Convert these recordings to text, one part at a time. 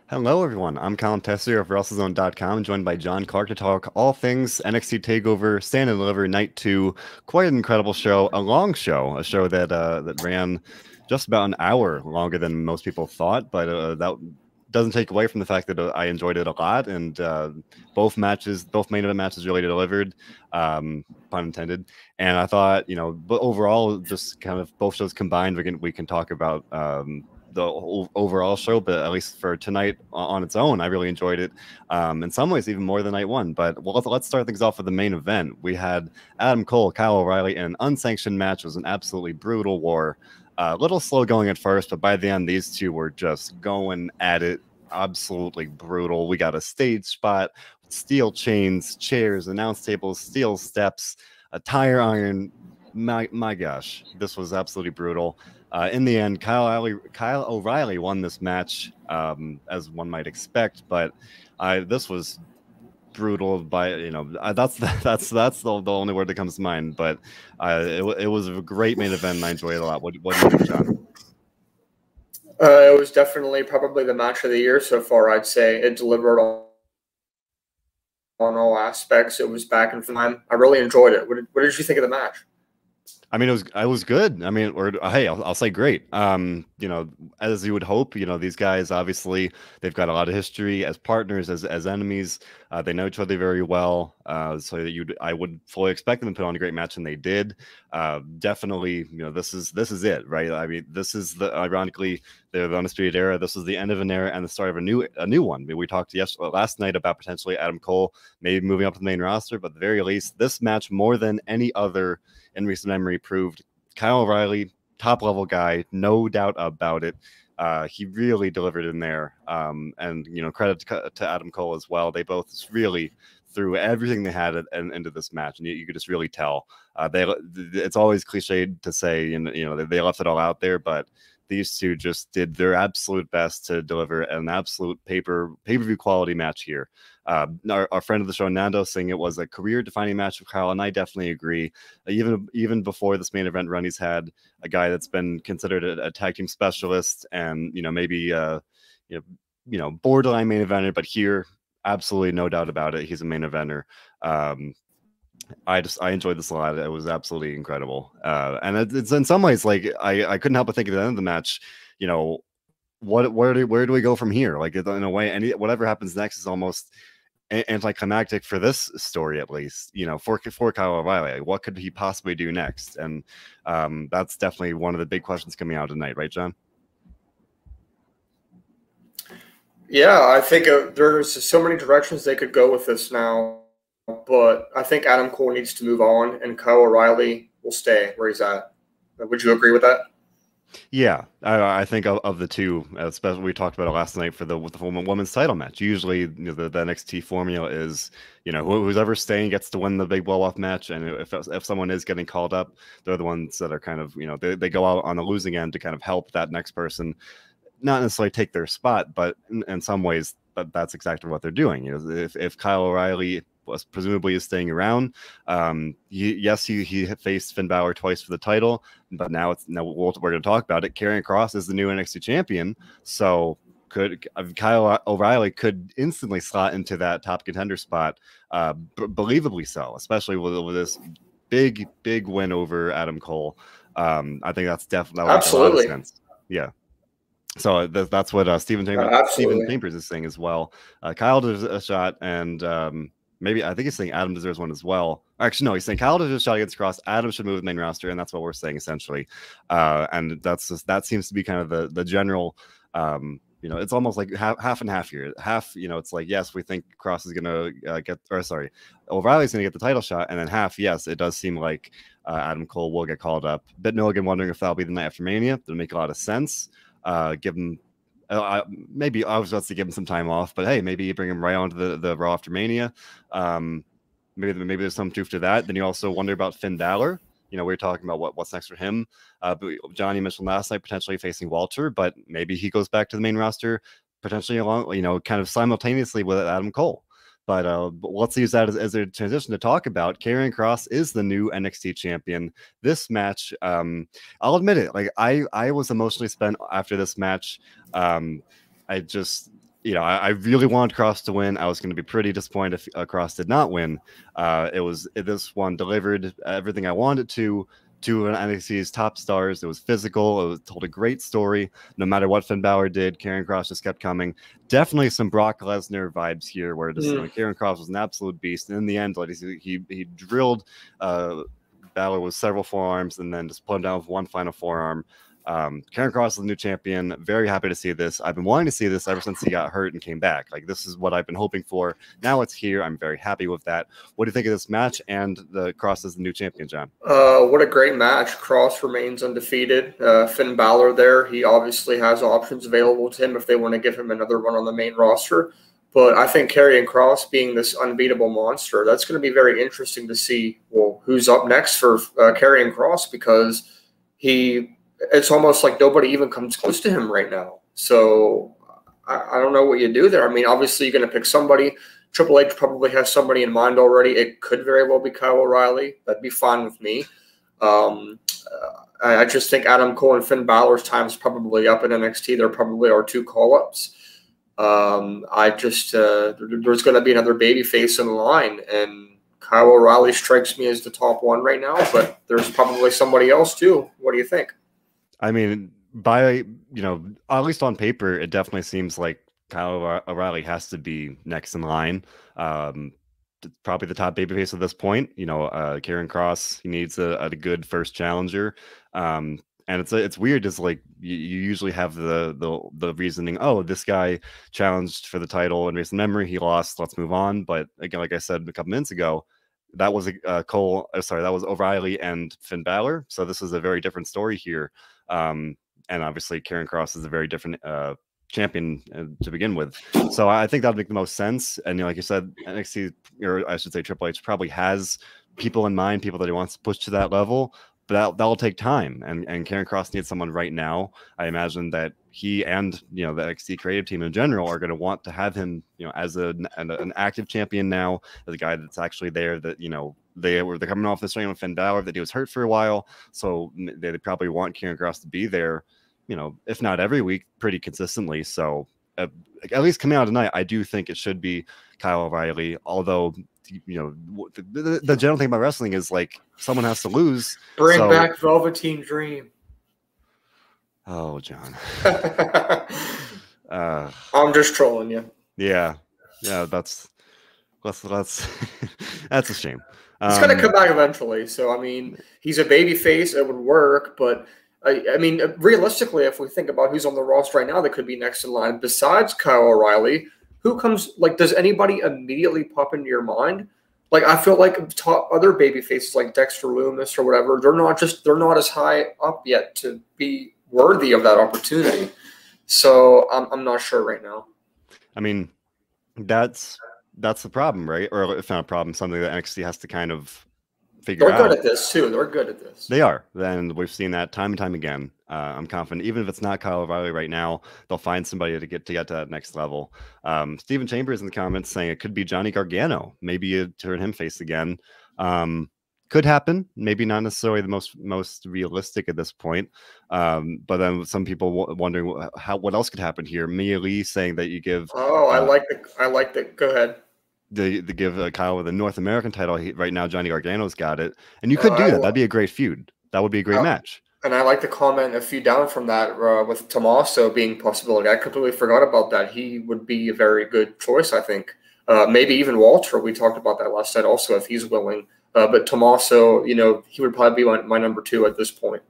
Hello, everyone. I'm Colin Tessier of WrestleZone.com, joined by John Clark to talk all things NXT TakeOver, Stand and Deliver Night 2. Quite an incredible show, a long show, a show that ran just about an hour longer than most people thought, but that doesn't take away from the fact that I enjoyed it a lot, and both main event matches really delivered, pun intended. And I thought, but overall, just kind of both shows combined, we can talk about the overall show, but at least for tonight on its own, I really enjoyed it. In some ways, even more than night one. But let's start things off with the main event. We had Adam Cole, Kyle O'Reilly in an unsanctioned match. It was an absolutely brutal war. A little slow going at first, but by the end, these two were just going at it. Absolutely brutal. We got a stage spot, steel chains, chairs, announce tables, steel steps, a tire iron. My gosh, this was absolutely brutal. In the end, Kyle O'Reilly won this match, as one might expect, but this was brutal. That's the only word that comes to mind. But it was a great main event, and I enjoyed it a lot. What do you think, John? It was definitely probably the match of the year so far. I'd say it delivered on all aspects. It was back in time. I really enjoyed it. What did you think of the match? I mean, I was good. I mean, or hey, I'll say great. As you would hope, these guys obviously they've got a lot of history as partners, as enemies. They know each other very well. So I would fully expect them to put on a great match, and they did. Definitely, this is it, right? I mean, this is ironically the Undisputed Era. This is the end of an era and the start of a new one. We talked last night about potentially Adam Cole maybe moving up to the main roster, but at the very least, this match more than any other in recent memory proved Kyle O'Reilly, top level guy, no doubt about it. He really delivered in there. And credit to Adam Cole as well. They both just really threw everything they had into this match, and you could just really tell. It's always cliched to say, they left it all out there, but these two just did their absolute best to deliver an absolute pay-per-view quality match here. Our friend of the show, Nando, saying it was a career-defining match with Kyle, and I definitely agree. Even before this main event run, he's had a guy that's been considered a tag team specialist, and maybe borderline main eventer, but here, absolutely no doubt about it, he's a main eventer. I enjoyed this a lot. It was absolutely incredible. And it's in some ways like I couldn't help but think at the end of the match, where do we go from here? Like in a way, whatever happens next is almost anticlimactic for this story, at least. For Kyle O'Reilly, like, what could he possibly do next? And that's definitely one of the big questions coming out tonight, right, John? Yeah, I think there's so many directions they could go with this now. But I think Adam Cole needs to move on, and Kyle O'Reilly will stay where he's at. Would you agree with that? Yeah, I think of the two, especially we talked about it last night with the women's title match. Usually, the NXT formula is, who's ever staying gets to win the big blow-off match, and if someone is getting called up, they're the ones that are kind of, they go out on the losing end to kind of help that next person, not necessarily take their spot, but in some ways, that's exactly what they're doing. If Kyle O'Reilly presumably is staying around. He faced Finn Balor twice for the title, but now we're going to talk about it. Karrion Kross is the new NXT champion, so Kyle O'Reilly could instantly slot into that top contender spot, believably so, especially with this big win over Adam Cole. I think that's definitely Absolutely. A lot of sense. Yeah. So that's what Steven Chambers is saying as well. Kyle does a shot, and maybe I think he's saying Adam deserves one as well. Actually, no, he's saying Kyle deserves a shot against Cross. Adam should move the main roster, and that's what we're saying essentially. And that seems to be kind of the general. It's almost like half and half here. Half, it's like, yes, we think Cross is gonna O'Reilly's gonna get the title shot, and then half, yes, it does seem like Adam Cole will get called up. Bit Milligan wondering if that'll be the night after Mania. That'll make a lot of sense. Give him. Maybe I was about to give him some time off, but hey, maybe you bring him right onto the Raw after Mania. Maybe there's some truth to that. Then you also wonder about Finn Balor. We're talking about what's next for him. But Johnny mentioned last night potentially facing Walter, but maybe he goes back to the main roster potentially along, kind of simultaneously with Adam Cole. But let's use that as a transition to talk about Karrion Kross is the new NXT champion. This match, I'll admit it, like I was emotionally spent after this match. I really wanted Cross to win. I was going to be pretty disappointed if Cross did not win. This one delivered everything I wanted to NXT's top stars. It was physical. It told a great story. No matter what Finn Balor did, Karrion Kross just kept coming. Definitely some Brock Lesnar vibes here, where just Karrion Kross was an absolute beast. And in the end, like he drilled Balor with several forearms and then just put him down with one final forearm. Karrion Kross is the new champion. Very happy to see this. I've been wanting to see this ever since he got hurt and came back. Like, this is what I've been hoping for. Now it's here. I'm very happy with that. What do you think of this match and the Kross as the new champion, John? What a great match. Kross remains undefeated. Finn Balor there, he obviously has options available to him if they want to give him another run on the main roster. But I think Karrion Kross being this unbeatable monster, that's going to be very interesting to see, well, who's up next for Karrion Kross, because it's almost like nobody even comes close to him right now. So I don't know what you do there. I mean, obviously you're going to pick somebody. Triple H probably has somebody in mind already. It could very well be Kyle O'Reilly. That'd be fine with me. I just think Adam Cole and Finn Balor's time is probably up in NXT. There probably are 2 call-ups. There's going to be another babyface in the line, and Kyle O'Reilly strikes me as the top one right now, but there's probably somebody else too. What do you think? I mean, at least on paper, it definitely seems like Kyle O'Reilly has to be next in line. Probably the top babyface at this point. Karrion Kross, he needs a good first challenger. And it's weird. Is like you usually have the reasoning. Oh, this guy challenged for the title in recent memory. He lost. Let's move on. But again, like I said a couple minutes ago, that was that was O'Reilly and Finn Balor. So this is a very different story here. And obviously, Karrion Kross is a very different champion to begin with. So I think that would make the most sense. And like you said, NXT, or I should say Triple H, probably has people in mind, people that he wants to push to that level. But that'll take time. And Karrion Kross needs someone right now. I imagine that he and the NXT creative team in general are going to want to have him as an active champion now, as a guy that's actually there. That they're coming off this ring with Finn Balor that he was hurt for a while, so they probably want Karrion Kross to be there, if not every week, pretty consistently. So at least coming out tonight, I do think it should be Kyle O'Reilly. Although the general thing about wrestling is like someone has to lose. Bring back Velveteen Dream. Oh, John. I'm just trolling you. Yeah, that's that's a shame. He's going to come back eventually. So, I mean, he's a baby face. It would work. But, I mean, realistically, if we think about who's on the roster right now that could be next in line, besides Kyle O'Reilly, who comes – like, does anybody immediately pop into your mind? Like, I feel like other baby faces like Dexter Lumis or whatever, they're not as high up yet to be worthy of that opportunity. So, I'm not sure right now. I mean, that's the problem, right? Or if not a problem, something that NXT has to kind of figure out. They're good at this too. They're good at this. They are. And we've seen that time and time again. I'm confident, even if it's not Kyle O'Reilly right now, they'll find somebody to get to that next level. Stephen Chambers in the comments saying it could be Johnny Gargano. Maybe you turn him face again. Could happen. Maybe not necessarily the most realistic at this point. But then some people wondering what else could happen here. Mia Lee saying that you give. Oh, I like that. Go ahead. The give Kyle with a North American title. Right now, Johnny Gargano's got it, and you could do that. That'd be a great feud. That would be a great match. And I like to comment a few down from that with Tommaso being possibility. I completely forgot about that. He would be a very good choice, I think. Maybe even Walter. We talked about that last night also, if he's willing. But Tommaso, he would probably be my number 2 at this point.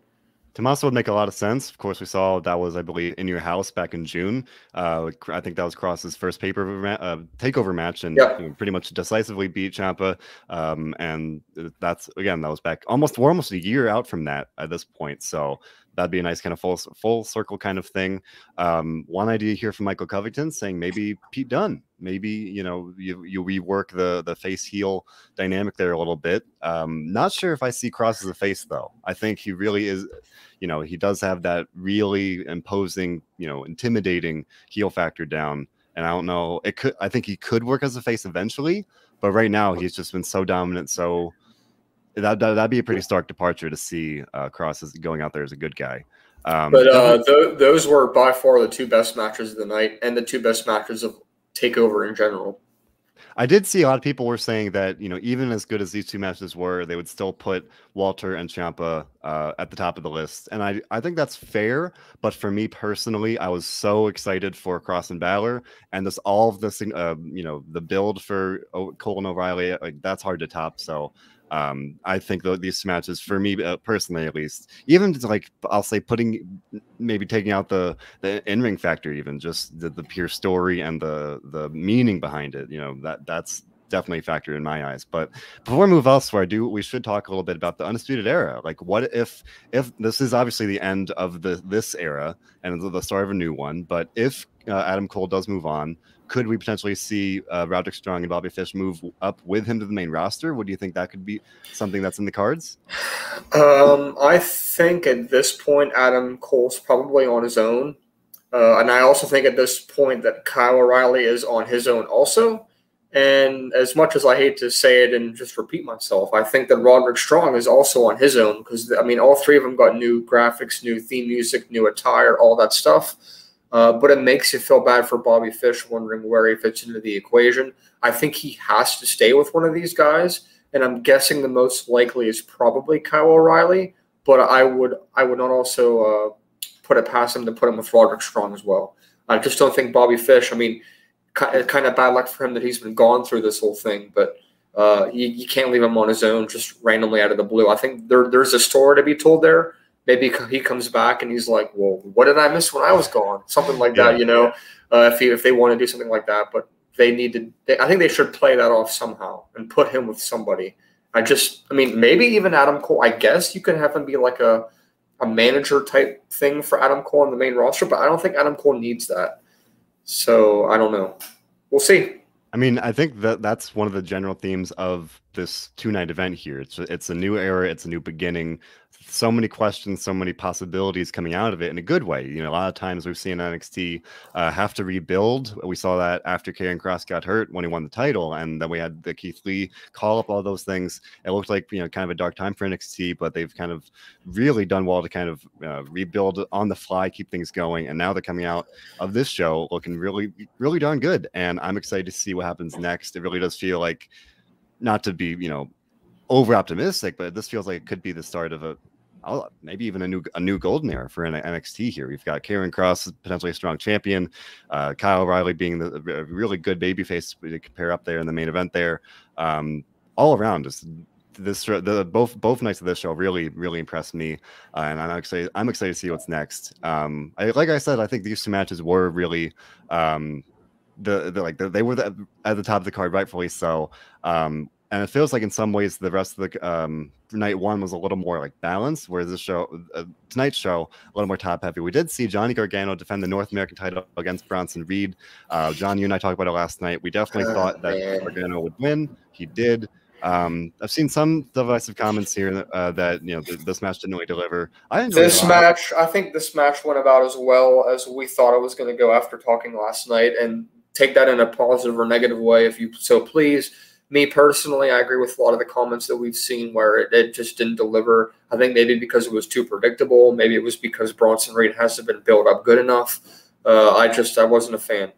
Tommaso would make a lot of sense. Of course, we saw that was, I believe, in your house back in June. I think that was Kross's first takeover match, and pretty much decisively beat Ciampa. And that was back we're almost a year out from that at this point. So that'd be a nice kind of full circle kind of thing. One idea here from Michael Covington saying maybe Pete Dunne. Maybe you rework the face heel dynamic there a little bit. Not sure if I see Kross as a face though. I think he really is. He does have that really imposing, intimidating heel factor down. And I don't know. I think he could work as a face eventually, but right now he's just been so dominant. So that'd be a pretty stark departure to see Kross as going out there as a good guy. But those were by far the two best matches of the night and the two best matches of TakeOver in general. I did see a lot of people were saying that, even as good as these two matches were, they would still put Walter and Ciampa at the top of the list. And I think that's fair. But for me personally, I was so excited for Kross and Balor, and this all of this, the build for Colin O'Reilly, like that's hard to top. So I think these matches, for me personally at least, even like I'll say maybe taking out the in-ring factor, even just the pure story and the meaning behind it, that's definitely a factor in my eyes. But before we move elsewhere, we should talk a little bit about the Undisputed Era. Like, what if this is obviously the end of this era and the start of a new one, but if Adam Cole does move on, could we potentially see Roderick Strong and Bobby Fish move up with him to the main roster? Would you think that could be something that's in the cards? I think at this point, Adam Cole's probably on his own. And I also think at this point that Kyle O'Reilly is on his own also. And as much as I hate to say it and just repeat myself, I think that Roderick Strong is also on his own because, all three of them got new graphics, new theme music, new attire, all that stuff. But it makes you feel bad for Bobby Fish, wondering where he fits into the equation. I think he has to stay with one of these guys, and I'm guessing the most likely is probably Kyle O'Reilly. But I would not also put it past him to put him with Roderick Strong as well. I just don't think Bobby Fish. Kind of bad luck for him that he's been gone through this whole thing, but you can't leave him on his own just randomly out of the blue. I think there's a story to be told there. Maybe he comes back and he's like, well, what did I miss when I was gone? Something like that, if they want to do something like that. But I think they should play that off somehow and put him with somebody. Maybe even Adam Cole. I guess you can have him be like a manager type thing for Adam Cole on the main roster, but I don't think Adam Cole needs that. So I don't know. We'll see. I think that's one of the general themes of this two-night event here. It's a new era. It's a new beginning. So many questions, so many possibilities coming out of it in a good way. A lot of times we've seen NXT have to rebuild. We saw that after Karrion Kross got hurt when he won the title, and then we had the Keith Lee call up all those things. It looked like kind of a dark time for NXT, but they've kind of really done well to kind of rebuild on the fly, keep things going. And now they're coming out of this show looking really, really darn good. And I'm excited to see what happens next. It really does feel like, not to be over optimistic, but this feels like it could be the start of maybe even a new golden era for NXT here. We've got Karrion Kross, potentially a strong champion, Kyle O'Reilly being the really good babyface to pair up there in the main event there. All around, both nights of this show really, really impressed me, and I'm excited to see what's next. Like I said, I think these two matches were really they were at the top of the card, rightfully so. And it feels like in some ways the rest of the night one was a little more like balanced, whereas this show, tonight's show, a little more top heavy. We did see Johnny Gargano defend the North American title against Bronson Reed. John, you and I talked about it last night. We definitely thought that Gargano would win. He did. I've seen some divisive comments here that this match didn't really deliver. I think this match went about as well as we thought it was going to go after talking last night, and take that in a positive or negative way if you so please. Me personally, I agree with a lot of the comments that we've seen where it just didn't deliver. I think maybe because it was too predictable. Maybe it was because Bronson Reed hasn't been built up good enough. I wasn't a fan.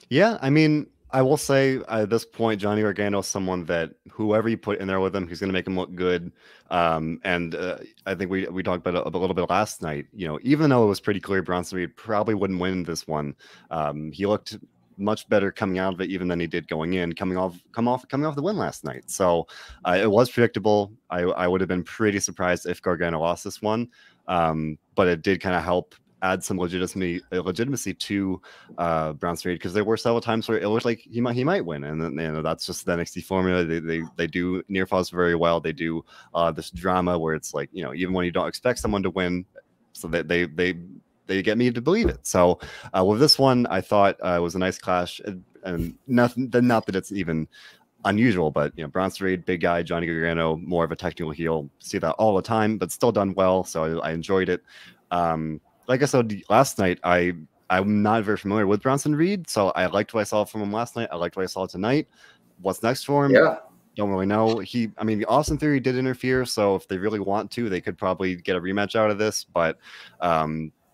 Yeah, I will say at this point, Johnny Gargano is someone that whoever you put in there with him, he's going to make him look good. And I think we talked about it a little bit last night. Even though it was pretty clear Bronson Reed probably wouldn't win this one, he looked much better coming out of it even than he did going in, coming off the win last night. So it was predictable. I would have been pretty surprised if Gargano lost this one, but it did kind of help add some legitimacy to Bronson Reed, because there were several times where it looked like he might win, and then that's just the NXT formula. They do near falls very well. They do this drama where it's like even when you don't expect someone to win, so that they get me to believe it. So with this one, I thought it was a nice clash, and not that it's even unusual, but Bronson Reed, big guy, Johnny Gargano, more of a technical heel. See that all the time, but still done well. So I enjoyed it. Like I said last night, I'm not very familiar with Bronson Reed, so I liked what I saw from him last night. I liked what I saw tonight. What's next for him? Yeah. Don't really know. I mean, Austin Theory did interfere, so if they really want to, they could probably get a rematch out of this. But at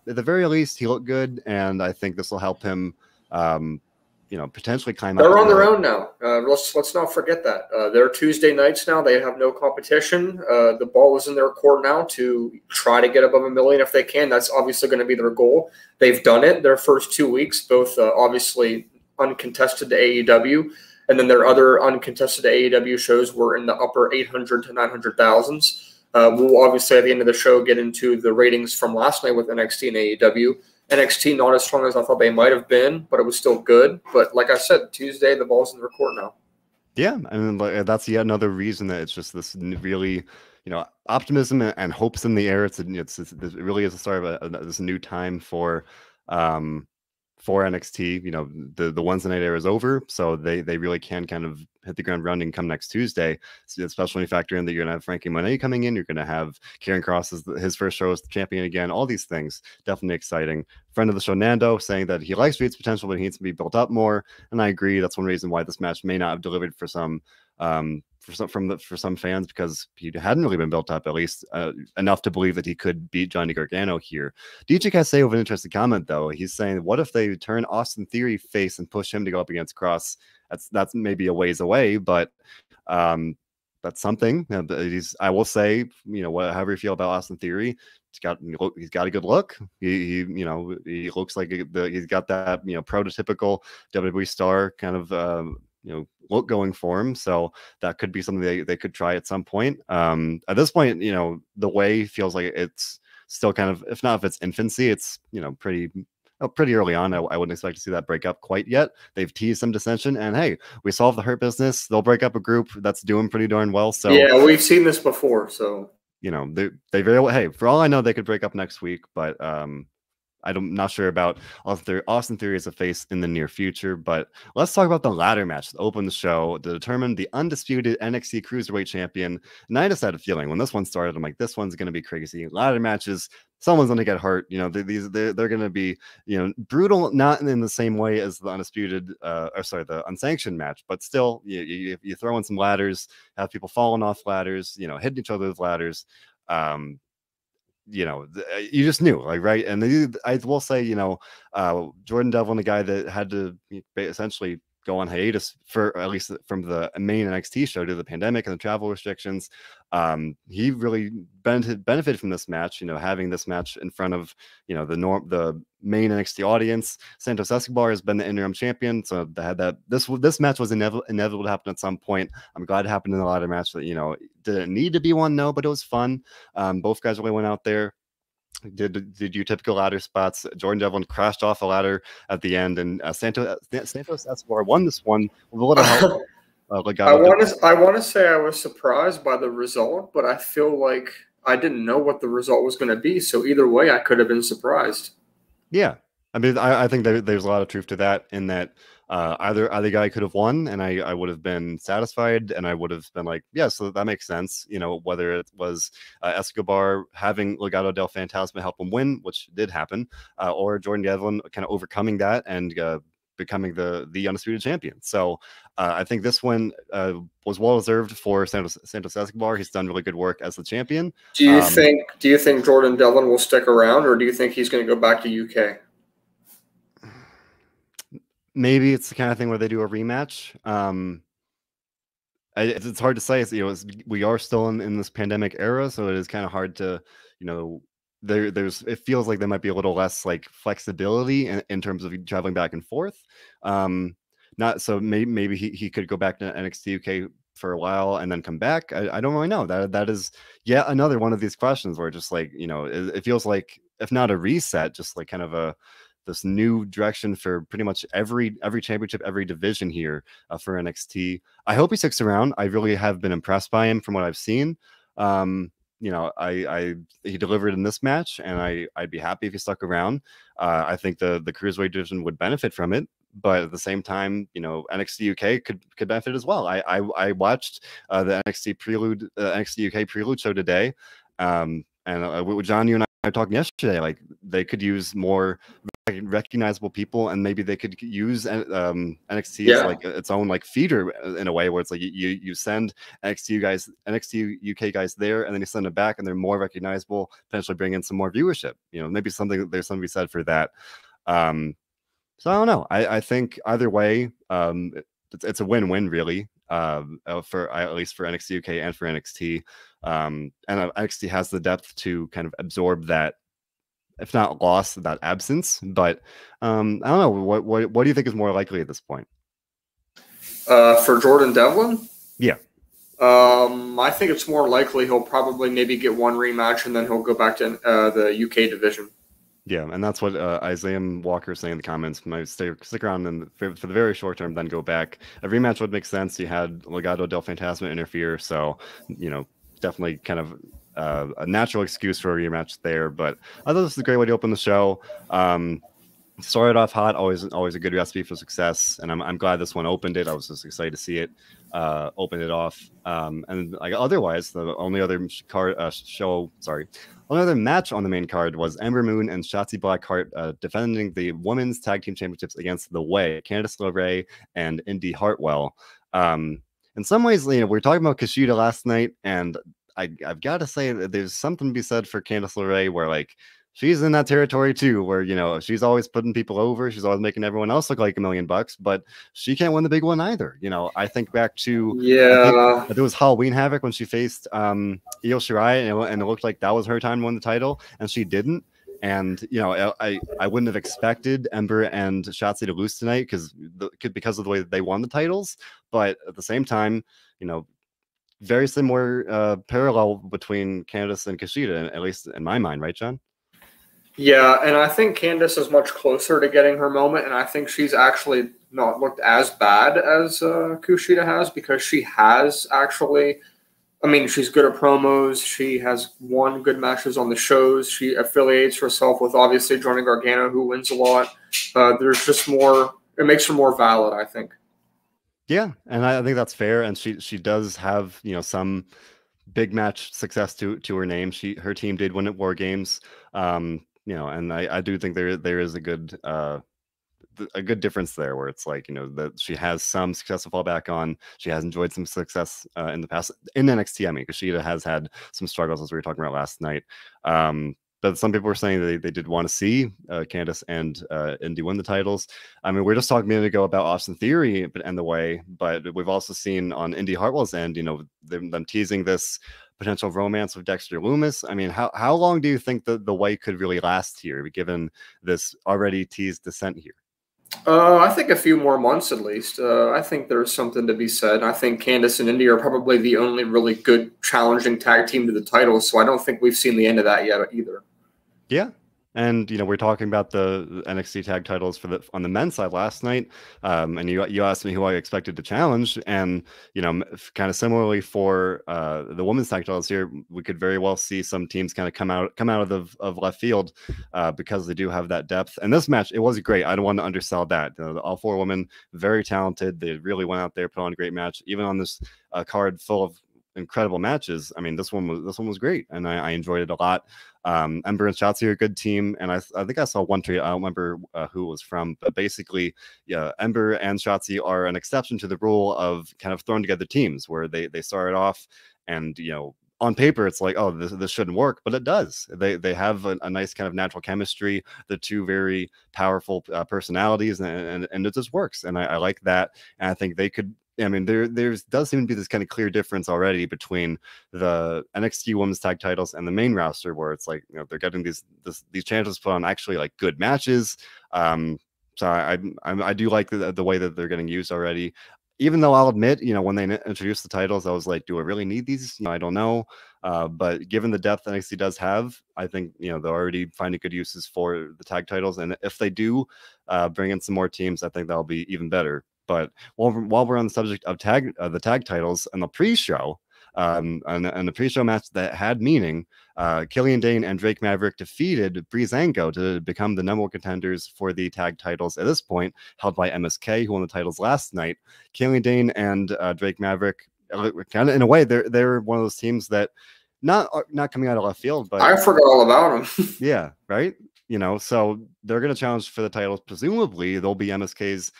the very least, he looked good, and I think this will help him, potentially climb up. They're on their own now. Let's not forget that. They're Tuesday nights now. They have no competition. The ball is in their court now to try to get above 1 million if they can. That's obviously going to be their goal. They've done it their first 2 weeks, both obviously uncontested to AEW, and then their other uncontested AEW shows were in the upper 800 to 900,000s. We'll obviously at the end of the show get into the ratings from last night with NXT and AEW. NXT not as strong as I thought they might have been, but it was still good. But like I said, Tuesday, the ball's in their court now. Yeah, and that's yet another reason that it's just this really, optimism and hopes in the air. It really is the start of this new time for NXT. The Wednesday night era is over, so they really can kind of hit the ground running come next Tuesday, especially when you factor in that you're going to have Frankie Monet coming in, you're going to have Karrion Kross as his first show as the champion again. All these things definitely exciting. Friend of the show Nando saying that he likes Reed's potential, but he needs to be built up more, and I agree. That's one reason why this match may not have delivered for some fans, because he hadn't really been built up at least enough to believe that he could beat Johnny Gargano here. DJ Cassay with an interesting comment though. He's saying, what if they turn Austin Theory face and push him to go up against Kross? That's maybe a ways away, but that's something. I will say, however you feel about Austin Theory, he's got a good look. He looks like he's got that prototypical WWE star kind of look going for him. So that could be something they could try at some point. At this point, the way feels like it's still kind of, if not if it's infancy, it's pretty early on. I wouldn't expect to see that break up quite yet. They've teased some dissension, and hey, we solved the Hurt Business. They'll break up a group that's doing pretty darn well. So yeah, we've seen this before. So they very well. Hey, for all I know, they could break up next week, but I'm not sure about Austin Theory as a face in the near future. But let's talk about the ladder match that opened the show to determine the undisputed NXT Cruiserweight Champion. And I just had a feeling when this one started, I'm like, this one's going to be crazy. Ladder matches, someone's going to get hurt. They're going to be brutal, not in the same way as the the unsanctioned match, but still, you throw in some ladders, have people falling off ladders, hitting each other with ladders. You just knew, right? And I will say, Jordan Devlin, a guy that had to essentially go on hiatus for at least from the main NXT show due to the pandemic and the travel restrictions. He really benefited from this match, having this match in front of, the main NXT audience. Santos Escobar has been the interim champion, so they had that. This match was inevitable to happen at some point. I'm glad it happened in the ladder match. That didn't need to be one, no, but it was fun. Both guys really went out there. Did your typical ladder spots. Jordan Devlin crashed off a ladder at the end, and Santos Escobar won this one with a little help. I want to say I was surprised by the result, but I feel like I didn't know what the result was going to be. So either way, I could have been surprised. Yeah, I mean, I think there's a lot of truth to that. In that either guy could have won, and I would have been satisfied, and I would have been like, yeah, so that makes sense. Whether it was Escobar having Legado del Fantasma help him win, which did happen, or Jordan Devlin kind of overcoming that and becoming the undisputed champion. So I think this one was well deserved for Santos Escobar. He's done really good work as the champion. Do you think Jordan Devlin will stick around, or do you think he's going to go back to UK? Maybe it's the kind of thing where they do a rematch. It's hard to say. We are still in this pandemic era, so it is kind of hard to, it feels like there might be a little less like flexibility in terms of traveling back and forth. Not so maybe he could go back to NXT UK for a while and then come back. I don't really know. That is yet another one of these questions where just like, it feels like, if not a reset, just like kind of this new direction for pretty much every championship, every division here for NXT. I hope he sticks around. I really have been impressed by him from what I've seen. He delivered in this match, and I'd be happy if he stuck around. I think the Cruiserweight division would benefit from it, but at the same time, NXT UK could benefit as well. I watched the NXT UK Prelude show today, and with John, you and I were talking yesterday, like they could use more recognizable people, and maybe they could use NXT as like its own like feeder in a way where it's like you send NXT UK guys there, and then you send them back, and they're more recognizable, potentially bring in some more viewership. You know, maybe there's something to be said for that. So I don't know. I think either way, it's a win-win really, for at least for NXT UK and for NXT. And NXT has the depth to kind of absorb that, if not loss, that absence. But I don't know. What do you think is more likely at this point? For Jordan Devlin? Yeah. I think it's more likely he'll probably maybe get one rematch and then he'll go back to the UK division. Yeah, and that's what Isaiah Walker saying in the comments. Might stick around for the very short term, then go back. A rematch would make sense. You had Legado del Fantasma interfere, so you know, definitely kind of a natural excuse for a rematch there. But I thought this was a great way to open the show. Started off hot, always a good recipe for success, and I'm glad this one opened it. I was just excited to see it open it off. And like otherwise, the only other only other match on the main card was Ember Moon and Shotzi Blackheart defending the women's tag team championships against The Way, Candice LeRae and Indy Hartwell. In some ways, you know, we were talking about Kushida last night, and I've got to say that there's something to be said for Candice LeRae, where like she's in that territory too, where, you know, she's always putting people over. She's always making everyone else look like $1 million, but she can't win the big one either. You know, I think back to, I think it was Halloween Havoc when she faced Io Shirai, and it looked like that was her time to win the title, and she didn't. And, you know, I wouldn't have expected Ember and Shotzi to lose tonight because of the way that they won the titles. But at the same time, you know, very similar parallel between Candice and Kushida, at least in my mind, right, John? Yeah, and I think Candice is much closer to getting her moment, and I think she's actually not looked as bad as Kushida has, because she has actually, I mean, she's good at promos. She has won good matches on the shows. She affiliates herself with, obviously, Johnny Gargano, who wins a lot. There's just more, it makes her more valid, I think. Yeah, and I think that's fair, and she does have, you know, some big match success to her name. Her team did win at War Games. You know, and I do think there is a good difference there, where it's like, you know, that she has some success to fall back on. She has enjoyed some success in the past in NXT. I mean, Kushida has had some struggles, as we were talking about last night. But some people were saying they did want to see Candice and Indy win the titles. I mean, we were just talking a minute ago about Austin Theory and The Way, but we've also seen on Indy Hartwell's end, you know, them teasing this potential romance with Dexter Lumis. I mean, how long do you think the Way could really last here, given this already teased descent here? I think a few more months at least. I think there's something to be said. I think Candice and Indy are probably the only really good challenging tag team to the title, so I don't think we've seen the end of that yet either. Yeah. And, you know, we're talking about the NXT tag titles on the men's side last night. And you asked me who I expected to challenge. And, you know, kind of similarly for the women's tag titles here, we could very well see some teams kind of come out of left field because they do have that depth. And this match, it was great. I don't want to undersell that. You know, all four women, very talented. They really went out there, put on a great match, even on this card full of incredible matches. I mean, this one was great, and I enjoyed it a lot. Ember and Shotzi are a good team, and I think I saw one tweet. I don't remember who it was from, but basically, yeah, Ember and Shotzi are an exception to the rule of kind of throwing together teams where they started off, and, you know, on paper it's like, oh, this shouldn't work, but it does. They have a nice kind of natural chemistry. The two very powerful personalities, and it just works, and I like that, and I think they could. I mean, there does seem to be this kind of clear difference already between the NXT Women's Tag Titles and the main roster, where it's like, you know, they're getting these chances put on actually like good matches. So I do like the way that they're getting used already. Even though I'll admit, you know, when they introduced the titles, I was like, do I really need these? You know, I don't know. But given the depth NXT does have, I think, you know, they're already finding good uses for the tag titles. And if they do bring in some more teams, I think that'll be even better. But while we're on the subject of the tag titles and the pre-show, and the pre-show match that had meaning, Killian Dane and Drake Maverick defeated Breezango to become the #1 contenders for the tag titles at this point, held by MSK, who won the titles last night. Killian Dane and Drake Maverick, kind of in a way, they're one of those teams that not coming out of left field, but I forgot all about them. Yeah, right. you know, so they're going to challenge for the titles. Presumably, they'll be MSK's,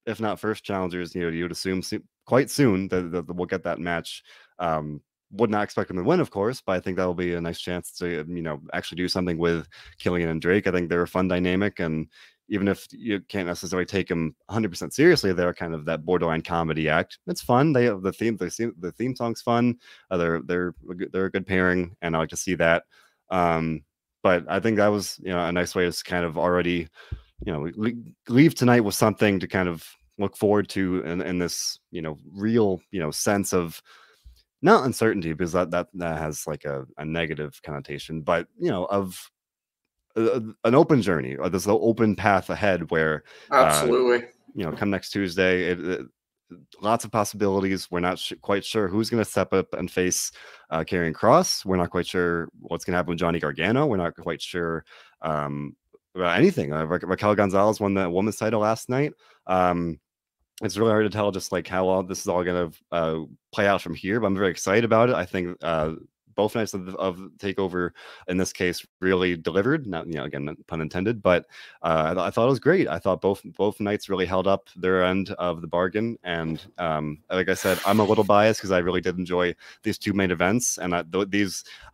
if not first challengers. You know, you would assume quite soon that we'll get that match. Would not expect them to win, of course, but I think that'll be a nice chance to, you know, actually do something with Killian and Drake. I think they're a fun dynamic, and even if you can't necessarily take them 100% seriously, they're kind of that borderline comedy act. It's fun. They have the theme song's fun. They're a good pairing, and I like to see that. But I think that was, you know, a nice way to kind of already, you know, leave tonight with something to kind of look forward to in this, you know, real, you know, sense of not uncertainty, because that has like a negative connotation, but, you know, of an open journey, or this open path ahead where, Absolutely. you know, come next Tuesday, lots of possibilities. We're not quite sure who's going to step up and face Karrion Kross. We're not quite sure what's going to happen with Johnny Gargano. We're not quite sure about anything. Raquel Gonzalez won the women's title last night. It's really hard to tell just like how all this is all going to play out from here, but I'm very excited about it. I think both nights of TakeOver in this case really delivered. Not, you know, again, pun intended, but I thought it was great. I thought both nights really held up their end of the bargain. And like I said, I'm a little biased because I really did enjoy these two main events. And I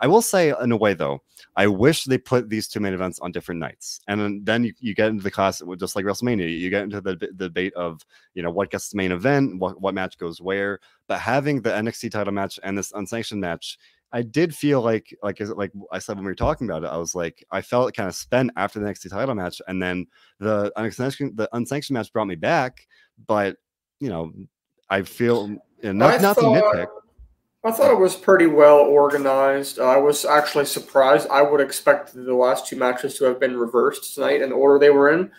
will say, in a way though, I wish they put these two main events on different nights. And then you get into the class, just like WrestleMania, you get into the debate of, you know, what gets the main event, what match goes where. But having the NXT title match and this unsanctioned match, I did feel like I said when we were talking about it, I was like, I felt kind of spent after the NXT title match, and then the unsanctioned match brought me back. But, you know, I feel, you know, not to nitpick. I thought it was pretty well organized. I was actually surprised. I would expect the last two matches to have been reversed tonight in the order they were in,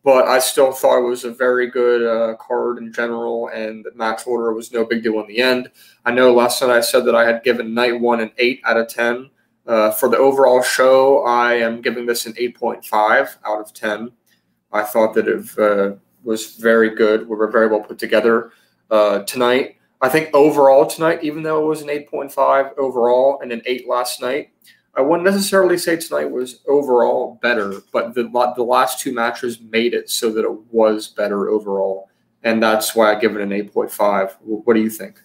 but I still thought it was a very good card in general, and the match order was no big deal in the end. I know last night I said that I had given night one an 8 out of 10. For the overall show, I am giving this an 8.5 out of 10. I thought that it was very good. We were very well put together tonight. I think overall tonight, even though it was an 8.5 overall and an 8 last night, I wouldn't necessarily say tonight was overall better, but the last two matches made it so that it was better overall, and that's why I give it an 8.5. What do you think?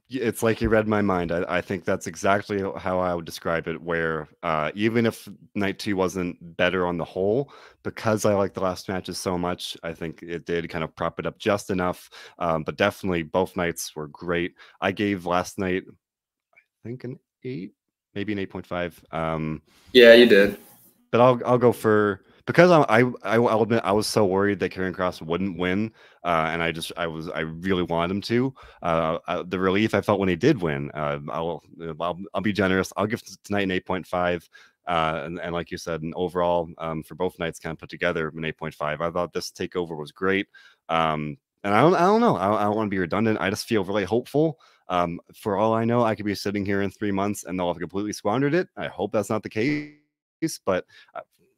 It's like you read my mind. I think that's exactly how I would describe it, where even if night two wasn't better on the whole, because I like the last matches so much, I think it did kind of prop it up just enough. But definitely both nights were great. I gave last night, I think, an 8. Maybe an 8.5. Yeah, you did. But I'll go for, because I'll admit I was so worried that Karrion Kross wouldn't win, and I really wanted him to. The relief I felt when he did win. I'll be generous. I'll give tonight an 8.5. And like you said, an overall for both nights kind of put together an 8.5. I thought this takeover was great. And I don't know. I don't want to be redundant. I just feel really hopeful. For all I know, I could be sitting here in 3 months and they'll have completely squandered it. I hope that's not the case, but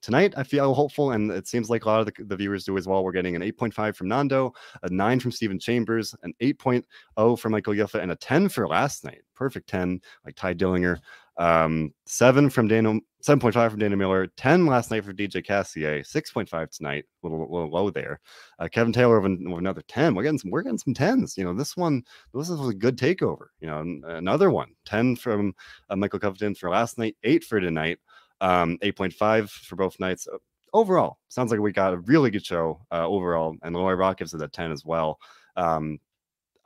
tonight I feel hopeful, and it seems like a lot of the viewers do as well. We're getting an 8.5 from Nando, a 9 from Steven Chambers, an 8.0 from Michael Yuffa, and a 10 for last night. Perfect 10, like Ty Dillinger. 7.5 from Dana Miller, 10 last night for DJ Cassier, 6.5 tonight, a little low there. Kevin Taylor with another 10. We're getting some 10s. You know, this was a good takeover. You know, another one, 10 from Michael Covington for last night, 8 for tonight, 8.5 for both nights. Overall, sounds like we got a really good show overall, and Lori Rock gives it a 10 as well. I'll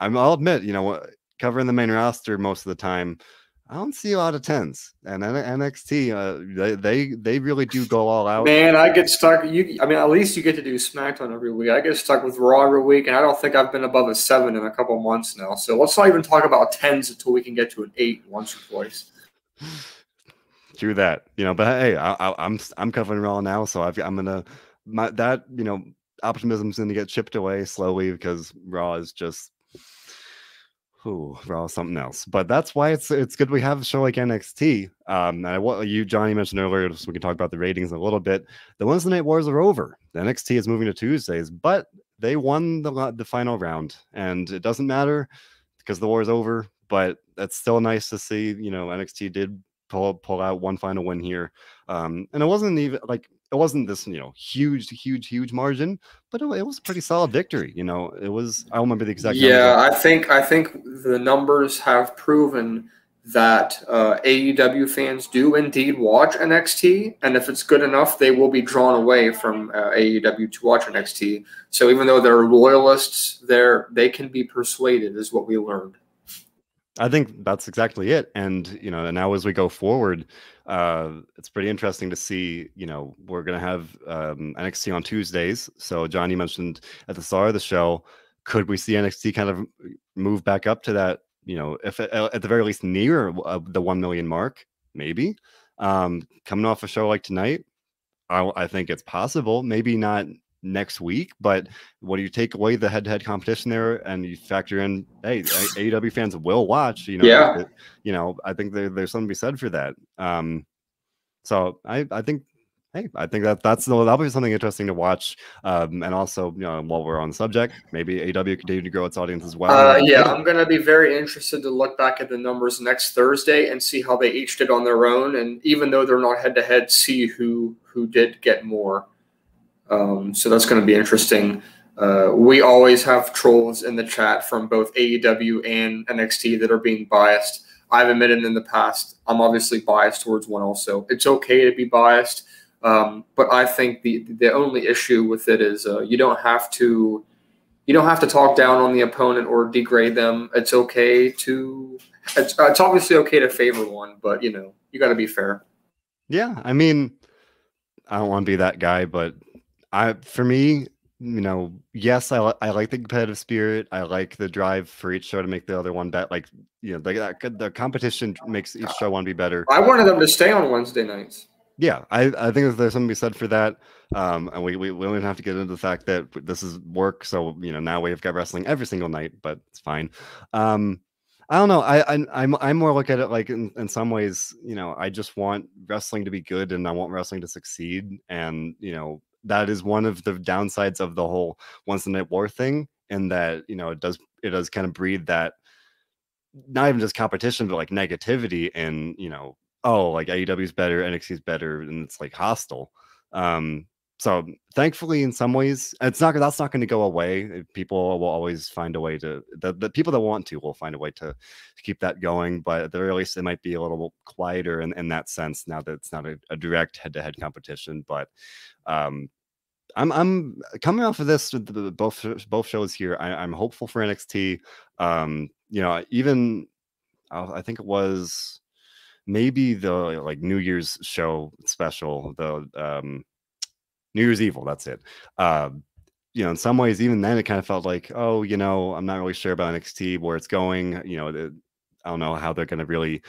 admit, you know, covering the main roster most of the time, I don't see a lot of 10s, and NXT, they really do go all out. Man, I get stuck. At least you get to do SmackDown every week. I get stuck with Raw every week, and I don't think I've been above a 7 in a couple months now. So let's not even talk about 10s until we can get to an 8 once or twice. True that, you know. But hey, I'm covering Raw now, so I'm gonna you know, optimism's gonna get chipped away slowly because Raw is just. Raw something else, but that's why it's good we have a show like NXT. And what you, Johnny, mentioned earlier, so we can talk about the ratings in a little bit. The Wednesday night wars are over. The NXT is moving to Tuesdays, but they won the final round, and it doesn't matter because the war is over. But it's still nice to see, you know, NXT did pull out one final win here. And it wasn't even like it wasn't this huge margin, but it was a pretty solid victory. It was. I don't remember the exact numbers. Yeah, I think the numbers have proven that AEW fans do indeed watch NXT, and if it's good enough, they will be drawn away from AEW to watch NXT. So even though they're loyalists, they can be persuaded, is what we learned. I think that's exactly it. And, and now as we go forward, it's pretty interesting to see, we're going to have NXT on Tuesdays. So, John, you mentioned at the start of the show, could we see NXT kind of move back up to that, if at the very least near the 1 million mark, maybe? Coming off a show like tonight, I think it's possible. Maybe not next week, but what do you take away the head-to-head competition there, and you factor in, hey, AEW fans will watch, Yeah. I think there's something to be said for that. So I think, hey, I think that'll be something interesting to watch. And also, while we're on the subject, maybe AEW continue to grow its audience as well. Yeah, I'm going to be very interested to look back at the numbers next Thursday and see how they each did on their own, and even though they're not head-to-head, see who did get more. So that's going to be interesting. We always have trolls in the chat from both AEW and NXT that are being biased. I've admitted in the past, I'm obviously biased towards one also. It's okay to be biased, but I think the only issue with it is you don't have to talk down on the opponent or degrade them. It's okay to it's obviously okay to favor one, but you got to be fair. Yeah, I mean, I don't want to be that guy, but for me, yes, I like the competitive spirit. I like the drive for each show to make the other one better. Like, the competition makes each show want to be better. I wanted them to stay on Wednesday nights. Yeah, I think there's something to be said for that. And we don't even have to get into the fact that this is work. So, now we've got wrestling every single night, but it's fine. I don't know. I'm more look at it like in some ways, I just want wrestling to be good and I want wrestling to succeed. And, that is one of the downsides of the whole once a night war thing, in that, it does kind of breed that, not even just competition, but like negativity and, like AEW is better, NXT is better, and it's like hostile. So thankfully, in some ways, that's not going to go away. People will always find a way to, the people that want to will find a way to keep that going. But at the very least, it might be a little quieter in that sense now that it's not a direct head-to-head competition. But I'm coming off of this, both shows here. I'm hopeful for NXT. Even I think it was maybe the like New Year's show special, the New Year's Evil, that's it. In some ways, even then, it kind of felt like, I'm not really sure about NXT, where it's going. I don't know how they're going to really,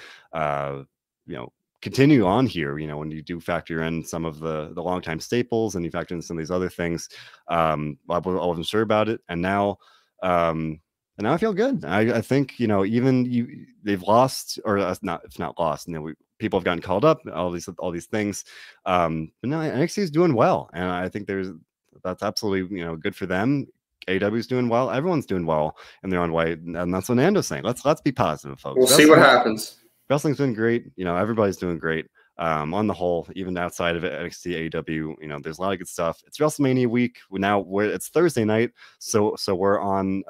continue on here. When you do factor in some of the longtime staples and you factor in some of these other things, I wasn't sure about it, and now I feel good. I think even they've lost, or not, if not lost, people have gotten called up, all these things. But no, NXT is doing well, and I think that's absolutely good for them. AEW is doing well. Everyone's doing well in their own way, and that's what Nando's saying. Let's be positive, folks. We'll see what happens. Wrestling's doing great. Everybody's doing great. On the whole, even outside of it, NXT, AEW, there's a lot of good stuff. It's WrestleMania week now. It's Thursday night, so we're on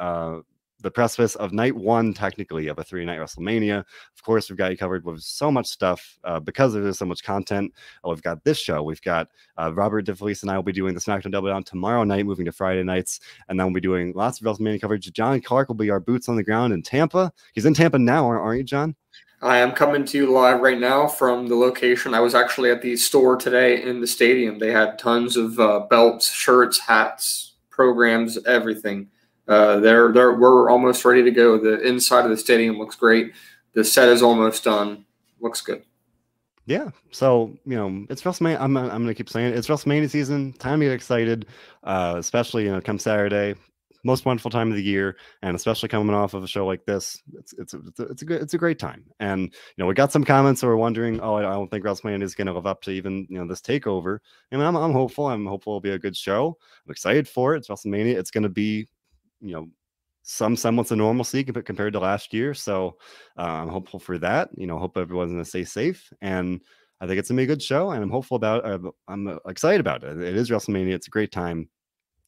the precipice of night one, technically, of a 3-night WrestleMania. Of course, we've got you covered with so much stuff because there's so much content. We've got this show. We've got Robert DeFelice and I will be doing the SmackDown Double Down tomorrow night, moving to Friday nights, and then we'll be doing lots of WrestleMania coverage. John Clark will be our boots on the ground in Tampa. He's in Tampa now, aren't you, John? I am coming to you live right now from the location. I was actually at the store today in the stadium. They had tons of belts, shirts, hats, programs, everything. We're almost ready to go. The inside of the stadium looks great. The set is almost done. Looks good. Yeah. So, it's WrestleMania. I'm going to keep saying it. It's WrestleMania season. Time to get excited, especially, come Saturday. Most wonderful time of the year, and especially coming off of a show like this, it's a great time. And we got some comments that were wondering, I don't think WrestleMania is going to live up to even this takeover. And I'm hopeful. I'm hopeful it'll be a good show. I'm excited for it. It's WrestleMania. It's going to be some semblance of normalcy compared to last year. So I'm hopeful for that. Hope everyone's going to stay safe. And I think it's going to be a good show. And I'm hopeful about I'm excited about it. It is WrestleMania. It's a great time.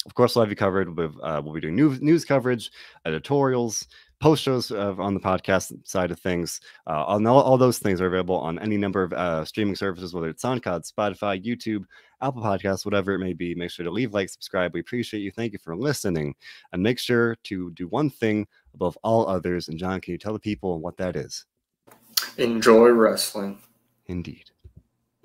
Of course, we'll have you covered. We'll be doing news coverage, editorials, post shows on the podcast side of things. All those things are available on any number of streaming services, whether it's SoundCloud, Spotify, YouTube, Apple Podcasts, whatever it may be. Make sure to leave, like, subscribe. We appreciate you. Thank you for listening. And make sure to do one thing above all others. And John, can you tell the people what that is? Enjoy wrestling. Indeed.